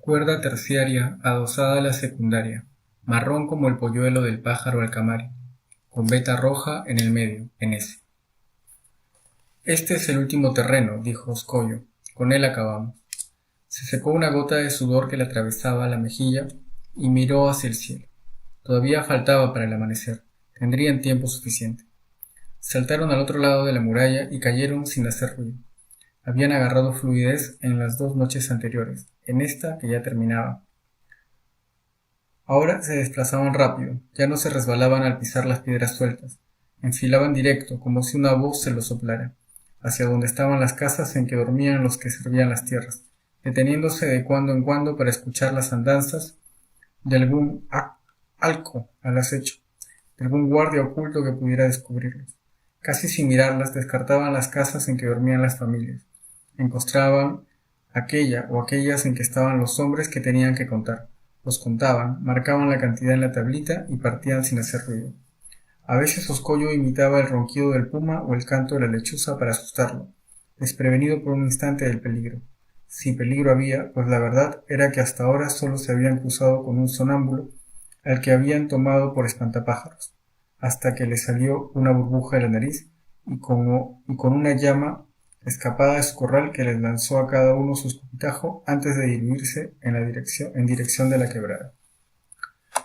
Cuerda terciaria adosada a la secundaria, marrón como el polluelo del pájaro alcamare, con veta roja en el medio, en ese. Este es el último terreno, dijo Oscoyo, con él acabamos. Se secó una gota de sudor que le atravesaba la mejilla y miró hacia el cielo. Todavía faltaba para el amanecer, tendrían tiempo suficiente. Saltaron al otro lado de la muralla y cayeron sin hacer ruido. Habían agarrado fluidez en las 2 noches anteriores, en esta que ya terminaba. Ahora se desplazaban rápido, ya no se resbalaban al pisar las piedras sueltas, enfilaban directo, como si una voz se los soplara, hacia donde estaban las casas en que dormían los que servían las tierras, deteniéndose de cuando en cuando para escuchar las andanzas de algún alco al acecho, de algún guardia oculto que pudiera descubrirlos. Casi sin mirarlas descartaban las casas en que dormían las familias, encontraban aquella o aquellas en que estaban los hombres que tenían que contar. Los contaban, marcaban la cantidad en la tablita y partían sin hacer ruido. A veces Oscoyo imitaba el ronquido del puma o el canto de la lechuza para asustarlo, desprevenido por un instante del peligro. Si peligro había, pues la verdad era que hasta ahora solo se habían cruzado con un sonámbulo al que habían tomado por espantapájaros, hasta que le salió una burbuja de la nariz y con una llama escapada de su corral que les lanzó a cada uno su escupitajo antes de diluirse en dirección de la quebrada.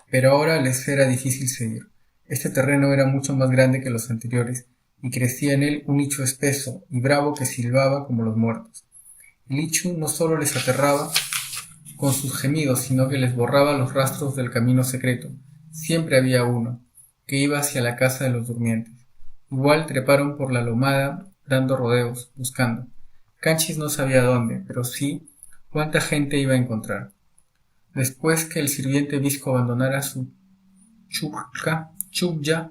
Pero ahora les era difícil seguir. Este terreno era mucho más grande que los anteriores y crecía en él un licho espeso y bravo que silbaba como los muertos. El licho no solo les aterraba con sus gemidos, sino que les borraba los rastros del camino secreto. Siempre había uno que iba hacia la casa de los durmientes. Igual treparon por la lomada dando rodeos, buscando. Canchis no sabía dónde, pero sí cuánta gente iba a encontrar. Después que el sirviente Visco abandonara su chukya,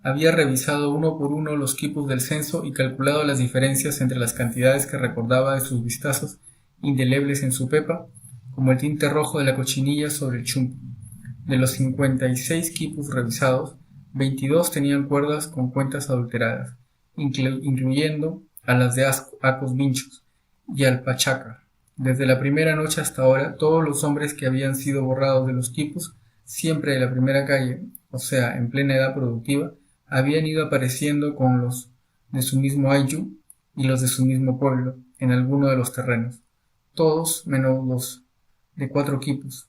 había revisado uno por uno los quipus del censo y calculado las diferencias entre las cantidades que recordaba de sus vistazos indelebles en su pepa, como el tinte rojo de la cochinilla sobre el chumpo. De los 56 quipus revisados, 22 tenían cuerdas con cuentas adulteradas, incluyendo a las de Acos Vinchos y al Pachaca. Desde la primera noche hasta ahora, todos los hombres que habían sido borrados de los quipus, siempre de la primera calle, o sea, en plena edad productiva, habían ido apareciendo con los de su mismo ayllu y los de su mismo pueblo, en alguno de los terrenos. Todos menos los de 4 quipus.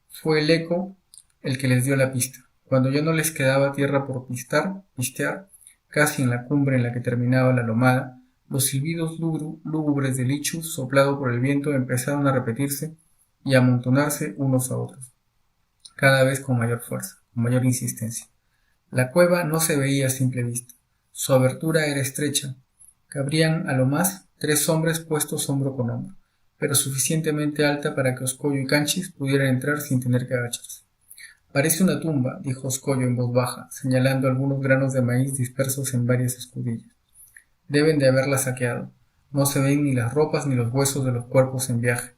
Fue el eco el que les dio la pista. Cuando ya no les quedaba tierra por pistear, casi en la cumbre en la que terminaba la lomada, los silbidos lúgubres del lichu, soplado por el viento, empezaron a repetirse y a amontonarse unos a otros, cada vez con mayor fuerza, con mayor insistencia. La cueva no se veía a simple vista. Su abertura era estrecha. Cabrían a lo más 3 hombres puestos hombro con hombro, pero suficientemente alta para que Oscoyo y Canchis pudieran entrar sin tener que agacharse. Parece una tumba, dijo Oscoyo en voz baja, señalando algunos granos de maíz dispersos en varias escudillas. Deben de haberla saqueado. No se ven ni las ropas ni los huesos de los cuerpos en viaje.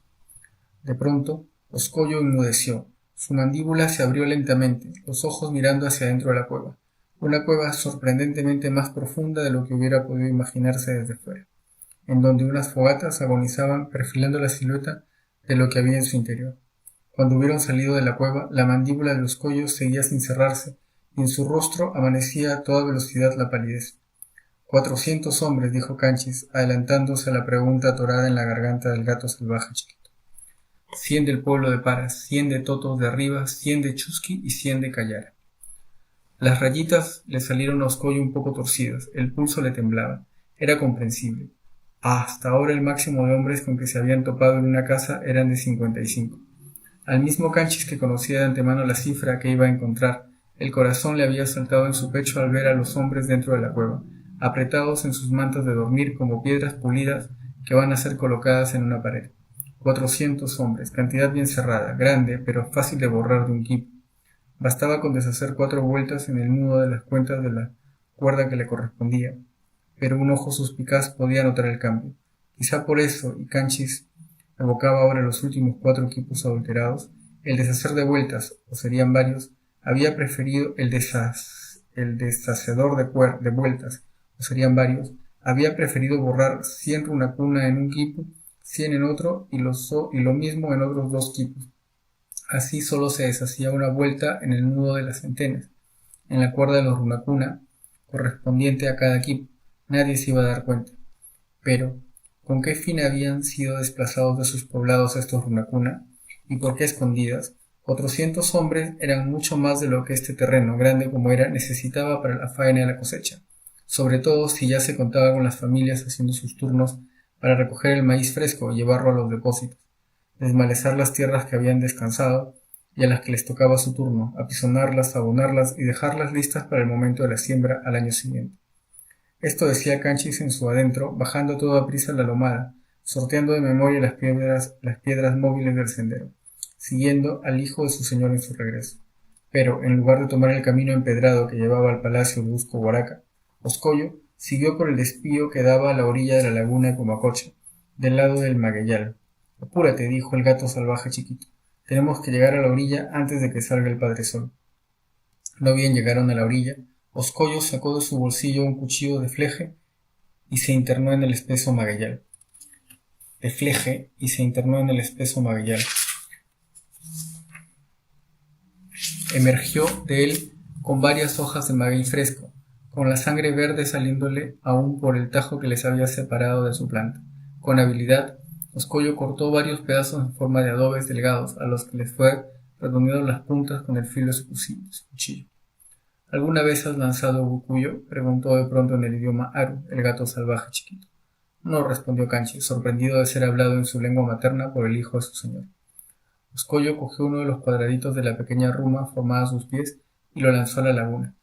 De pronto, Oscoyo enmudeció. Su mandíbula se abrió lentamente, los ojos mirando hacia dentro de la cueva. Una cueva sorprendentemente más profunda de lo que hubiera podido imaginarse desde fuera, en donde unas fogatas agonizaban perfilando la silueta de lo que había en su interior. Cuando hubieron salido de la cueva, la mandíbula de los collos seguía sin cerrarse y en su rostro amanecía a toda velocidad la palidez. 400 hombres, dijo Canchis, adelantándose a la pregunta atorada en la garganta del gato salvaje chiquito. 100 del pueblo de Paras, 100 de Totos de Arriba, 100 de Chusqui y 100 de Callara. Las rayitas le salieron a Oscoyo un poco torcidas, el pulso le temblaba. Era comprensible. Hasta ahora el máximo de hombres con que se habían topado en una casa eran de 55. Al mismo Canchis, que conocía de antemano la cifra que iba a encontrar, el corazón le había saltado en su pecho al ver a los hombres dentro de la cueva, apretados en sus mantas de dormir como piedras pulidas que van a ser colocadas en una pared. 400 hombres, cantidad bien cerrada, grande, pero fácil de borrar de un quip. Bastaba con deshacer 4 vueltas en el nudo de las cuentas de la cuerda que le correspondía, pero un ojo suspicaz podía notar el cambio. Quizá por eso, y Canchis evocaba ahora los últimos 4 quipus adulterados, el deshacer de vueltas, o serían varios, había preferido el deshacedor de vueltas, o serían varios, había preferido borrar 100 runacuna en un quipu 100 en otro y lo mismo en otros 2 quipos. Así solo se deshacía una vuelta en el nudo de las centenas, en la cuerda de los runacuna, correspondiente a cada quipo. Nadie se iba a dar cuenta. Pero, ¿con qué fin habían sido desplazados de sus poblados estos runacuna? ¿Y por qué escondidas? 400 hombres eran mucho más de lo que este terreno, grande como era, necesitaba para la faena de la cosecha, sobre todo si ya se contaba con las familias haciendo sus turnos para recoger el maíz fresco y llevarlo a los depósitos, desmalezar las tierras que habían descansado y a las que les tocaba su turno, apisonarlas, abonarlas y dejarlas listas para el momento de la siembra al año siguiente. Esto decía Canchis en su adentro, bajando a toda prisa la lomada, sorteando de memoria las piedras móviles del sendero, siguiendo al hijo de su señor en su regreso. Pero, en lugar de tomar el camino empedrado que llevaba al palacio de Usco Huaraca, Oscoyo siguió por el desvío que daba a la orilla de la laguna de Comacocha, del lado del Magueyal. Apúrate, dijo el gato salvaje chiquito. Tenemos que llegar a la orilla antes de que salga el Padre Sol. No bien llegaron a la orilla, Oscoyo sacó de su bolsillo un cuchillo de fleje y se internó en el espeso magueyal. Emergió de él con varias hojas de maguey fresco, con la sangre verde saliéndole aún por el tajo que les había separado de su planta. Con habilidad, Oscoyo cortó varios pedazos en forma de adobes delgados, a los que les fue redondeando las puntas con el filo de su cuchillo. ¿Alguna vez has lanzado bucuyo? Preguntó de pronto en el idioma aru, el gato salvaje chiquito. No, respondió Canchi, sorprendido de ser hablado en su lengua materna por el hijo de su señor. Oscoyo cogió uno de los cuadraditos de la pequeña ruma formada a sus pies y lo lanzó a la laguna.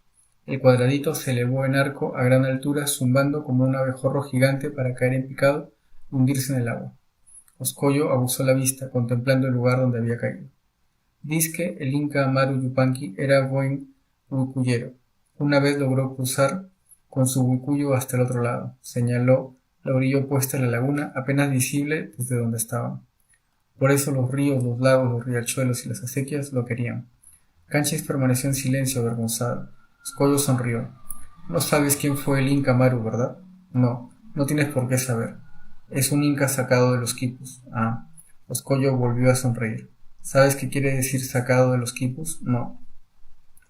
El cuadradito se elevó en arco a gran altura, zumbando como un abejorro gigante para caer en picado y hundirse en el agua. Oscoyo abusó la vista, contemplando el lugar donde había caído. Dizque el inca Amaru Yupanqui era buen huicuyero. Una vez logró cruzar con su huicuyo hasta el otro lado. Señaló la orilla opuesta a la laguna, apenas visible desde donde estaban. Por eso los ríos, los lagos, los riachuelos y las acequias lo querían. Canchis permaneció en silencio, avergonzado. Oscoyo sonrió. No sabes quién fue el inca Amaru, ¿verdad? No, no tienes por qué saber. Es un inca sacado de los quipus. Ah. Oscoyo volvió a sonreír. ¿Sabes qué quiere decir sacado de los quipus? No.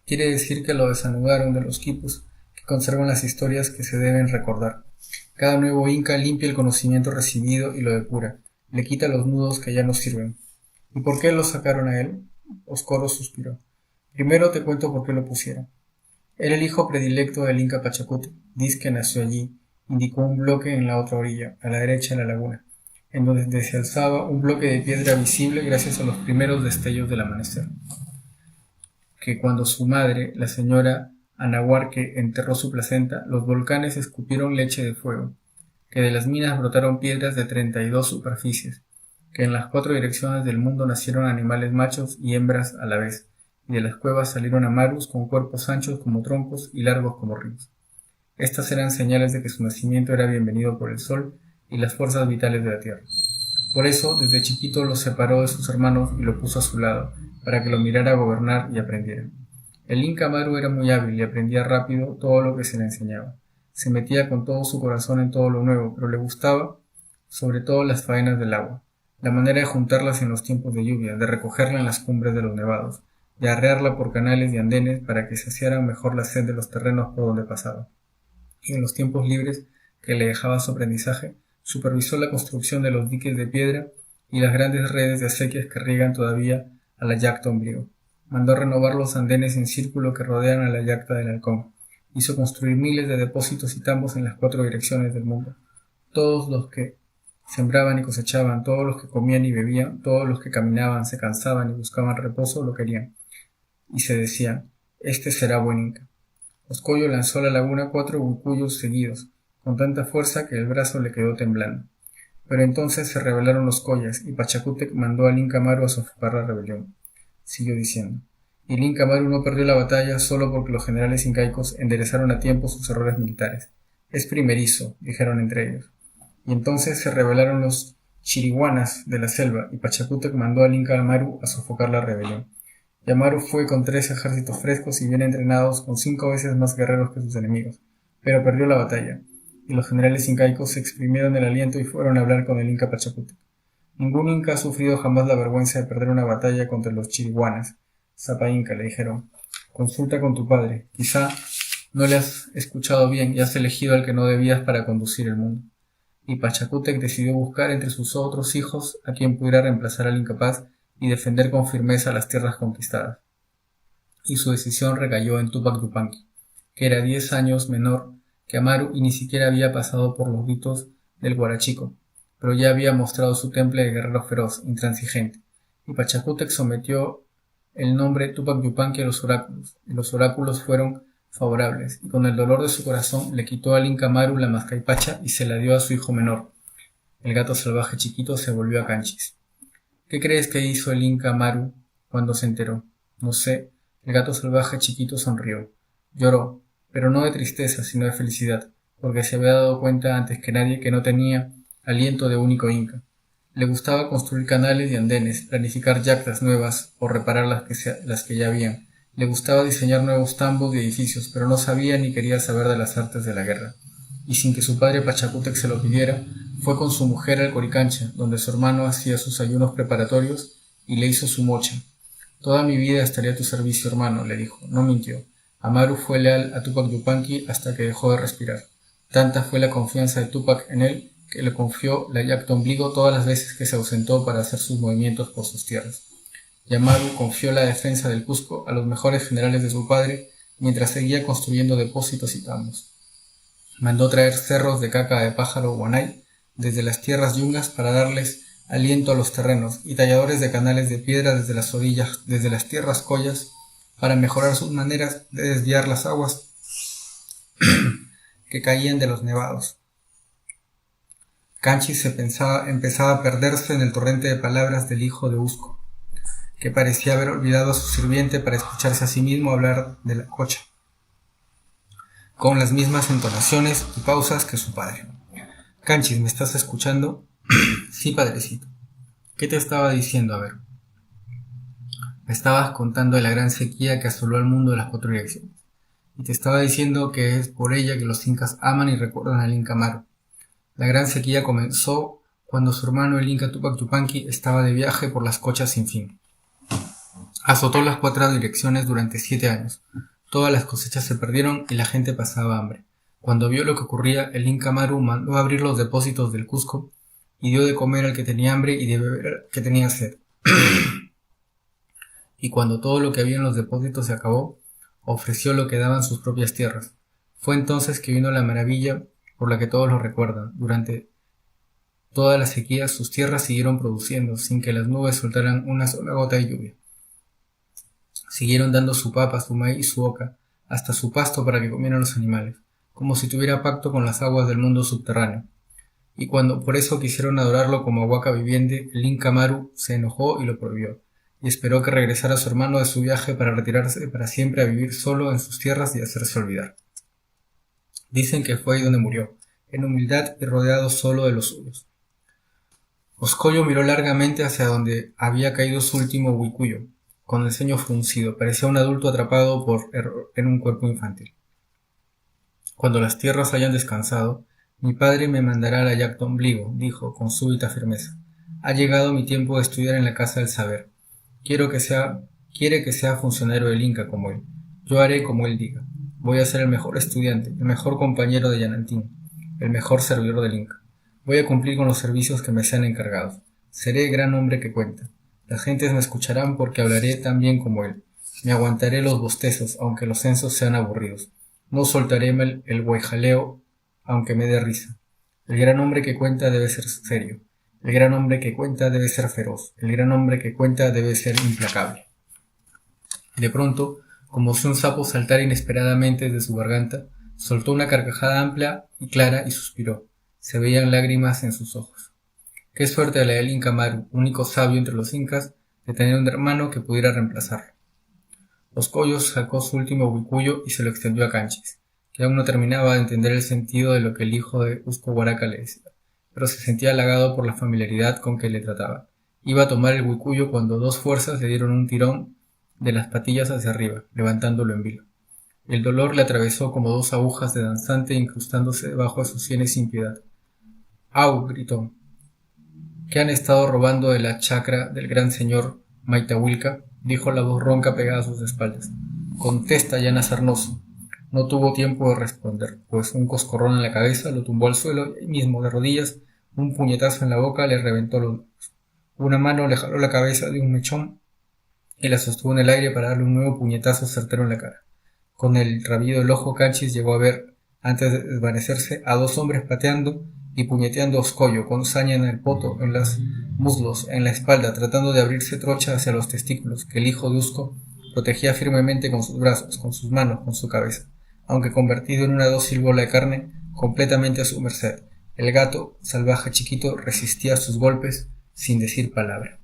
Quiere decir que lo desanudaron de los quipus, que conservan las historias que se deben recordar. Cada nuevo inca limpia el conocimiento recibido y lo depura, le quita los nudos que ya no sirven. ¿Y por qué lo sacaron a él? Oscoro suspiró. Primero te cuento por qué lo pusieron. Era el hijo predilecto del inca Pachacute. Dizque nació allí. Indicó un bloque en la otra orilla, a la derecha de la laguna, en donde se alzaba un bloque de piedra visible gracias a los primeros destellos del amanecer. Que cuando su madre, la señora Anahuarque, enterró su placenta, los volcanes escupieron leche de fuego, que de las minas brotaron piedras de 32 superficies, que en las 4 direcciones del mundo nacieron animales machos y hembras a la vez, y de las cuevas salieron amarus con cuerpos anchos como troncos y largos como ríos. Estas eran señales de que su nacimiento era bienvenido por el sol y las fuerzas vitales de la tierra. Por eso, desde chiquito lo separó de sus hermanos y lo puso a su lado, para que lo mirara gobernar y aprendiera. El inca Amaru era muy hábil y aprendía rápido todo lo que se le enseñaba. Se metía con todo su corazón en todo lo nuevo, pero le gustaba sobre todo las faenas del agua, la manera de juntarlas en los tiempos de lluvia, de recogerla en las cumbres de los nevados, de arrearla por canales y andenes para que saciaran mejor la sed de los terrenos por donde pasaba. Y en los tiempos libres que le dejaba su aprendizaje, supervisó la construcción de los diques de piedra y las grandes redes de acequias que riegan todavía a la yacta ombligo. Mandó renovar los andenes en círculo que rodean a la yacta del halcón. Hizo construir miles de depósitos y tambos en las 4 direcciones del mundo. Todos los que sembraban y cosechaban, todos los que comían y bebían, todos los que caminaban, se cansaban y buscaban reposo, lo querían. Y se decían, este será buen inca. Oscoyo lanzó a la laguna 4 huicuyos seguidos, con tanta fuerza que el brazo le quedó temblando. Pero entonces se rebelaron los collas, y Pachacútec mandó al inca Amaru a sofocar la rebelión. Siguió diciendo, y el inca Amaru no perdió la batalla solo porque los generales incaicos enderezaron a tiempo sus errores militares. Es primerizo, dijeron entre ellos. Y entonces se rebelaron los chiriguanas de la selva, y Pachacútec mandó al inca Amaru a sofocar la rebelión. Y Amaru fue con 3 ejércitos frescos y bien entrenados, con 5 veces más guerreros que sus enemigos, pero perdió la batalla. y los generales incaicos se exprimieron el aliento y fueron a hablar con el Inca Pachacútec. Ningún Inca ha sufrido jamás la vergüenza de perder una batalla contra los chiriguanas. Zapa Inca, le dijeron, consulta con tu padre, quizá no le has escuchado bien y has elegido al que no debías para conducir el mundo. Y Pachacútec decidió buscar entre sus otros hijos a quien pudiera reemplazar al incapaz y defender con firmeza las tierras conquistadas. Y su decisión recayó en Túpac Yupanqui, que era 10 años menor que Amaru y ni siquiera había pasado por los ritos del Huarachico, pero ya había mostrado su temple de guerrero feroz, intransigente, y Pachacútec sometió el nombre Túpac Yupanqui a los oráculos, y los oráculos fueron favorables, y con el dolor de su corazón le quitó al Inca Amaru la mascaipacha y se la dio a su hijo menor. El gato salvaje chiquito se volvió a Canchis. ¿Qué crees que hizo el Inca Amaru cuando se enteró? No sé. El gato salvaje chiquito sonrió. Lloró, pero no de tristeza, sino de felicidad, porque se había dado cuenta antes que nadie que no tenía aliento de único Inca. Le gustaba construir canales y andenes, planificar yactas nuevas o reparar las que ya habían. Le gustaba diseñar nuevos tambos y edificios, pero no sabía ni quería saber de las artes de la guerra. Y sin que su padre Pachacútec se lo pidiera, fue con su mujer al Coricancha, donde su hermano hacía sus ayunos preparatorios y le hizo su mocha. Toda mi vida estaré a tu servicio, hermano, le dijo. No mintió. Amaru fue leal a Túpac Yupanqui hasta que dejó de respirar. Tanta fue la confianza de Túpac en él que le confió la yacta ombligo todas las veces que se ausentó para hacer sus movimientos por sus tierras. Y Amaru confió la defensa del Cusco a los mejores generales de su padre mientras seguía construyendo depósitos y tambos. Mandó traer cerros de caca de pájaro guanay desde las tierras yungas para darles aliento a los terrenos y talladores de canales de piedra desde las orillas, desde las tierras collas, para mejorar sus maneras de desviar las aguas que caían de los nevados. Canchis empezaba a perderse en el torrente de palabras del hijo de Usco, que parecía haber olvidado a su sirviente para escucharse a sí mismo hablar de la cocha, con las mismas entonaciones y pausas que su padre. Canchis, ¿me estás escuchando? Sí, padrecito. ¿Qué te estaba diciendo? A ver. Me estabas contando de la gran sequía que asoló al mundo de las 4 direcciones. Y te estaba diciendo que es por ella que los incas aman y recuerdan al Inca Amaru. La gran sequía comenzó cuando su hermano el Inca Túpac Yupanqui estaba de viaje por las cochas sin fin. Azotó las 4 direcciones durante 7 años. Todas las cosechas se perdieron y la gente pasaba hambre. Cuando vio lo que ocurría, el Inca Amaru mandó a abrir los depósitos del Cusco y dio de comer al que tenía hambre y de beber al que tenía sed. Y cuando todo lo que había en los depósitos se acabó, ofreció lo que daban sus propias tierras. Fue entonces que vino la maravilla por la que todos lo recuerdan. Durante toda la sequía sus tierras siguieron produciendo, sin que las nubes soltaran una sola gota de lluvia. Siguieron dando su papa, su maíz y su oca, hasta su pasto para que comieran los animales, como si tuviera pacto con las aguas del mundo subterráneo. Y cuando por eso quisieron adorarlo como huaca viviente, el Inca Amaru se enojó y lo prohibió, y esperó que regresara su hermano de su viaje para retirarse para siempre a vivir solo en sus tierras y hacerse olvidar. Dicen que fue ahí donde murió, en humildad y rodeado solo de los suyos. Oscoyo miró largamente hacia donde había caído su último huicuyo, con el ceño fruncido, parecía un adulto atrapado por error en un cuerpo infantil. Cuando las tierras hayan descansado, mi padre me mandará a la yacta ombligo, dijo con súbita firmeza. Ha llegado mi tiempo de estudiar en la casa del saber. Quiere que sea funcionario del Inca como él. Yo haré como él diga. Voy a ser el mejor estudiante, el mejor compañero de Yanantín, el mejor servidor del Inca. Voy a cumplir con los servicios que me sean encargados. Seré el gran hombre que cuenta. Las gentes me escucharán porque hablaré tan bien como él. Me aguantaré los bostezos, aunque los censos sean aburridos. No soltaré el guayjaleo, aunque me dé risa. El gran hombre que cuenta debe ser serio. El gran hombre que cuenta debe ser feroz. El gran hombre que cuenta debe ser implacable. De pronto, como si un sapo saltara inesperadamente de su garganta, soltó una carcajada amplia y clara y suspiró. Se veían lágrimas en sus ojos. Qué suerte la del Inca Amaru, único sabio entre los incas, de tener un hermano que pudiera reemplazarlo. Oscoyo sacó su último huicuyo y se lo extendió a Canchis, que aún no terminaba de entender el sentido de lo que el hijo de Usco Huaraca le decía, pero se sentía halagado por la familiaridad con que le trataba. Iba a tomar el huicuyo cuando 2 fuerzas le dieron un tirón de las patillas hacia arriba, levantándolo en vilo. El dolor le atravesó como dos agujas de danzante incrustándose debajo de sus sienes sin piedad. ¡Au! Gritó. ¿Qué han estado robando de la chacra del gran señor Maitahuilca? Dijo la voz ronca pegada a sus espaldas. Contesta, llana Sarnoso. No tuvo tiempo de responder, pues un coscorrón en la cabeza lo tumbó al suelo y ahí mismo, de rodillas, un puñetazo en la boca le reventó los ojos. Una mano le jaló la cabeza de un mechón y la sostuvo en el aire para darle un nuevo puñetazo certero en la cara. Con el rabillo del ojo, Canchis llegó a ver, antes de desvanecerse, a dos hombres pateando y puñeteando a Oscoyo, con saña en el poto, en los muslos, en la espalda, tratando de abrirse trocha hacia los testículos, que el hijo de Usco protegía firmemente con sus brazos, con sus manos, con su cabeza, aunque convertido en una dócil bola de carne, completamente a su merced. El gato, salvaje chiquito, resistía sus golpes sin decir palabra.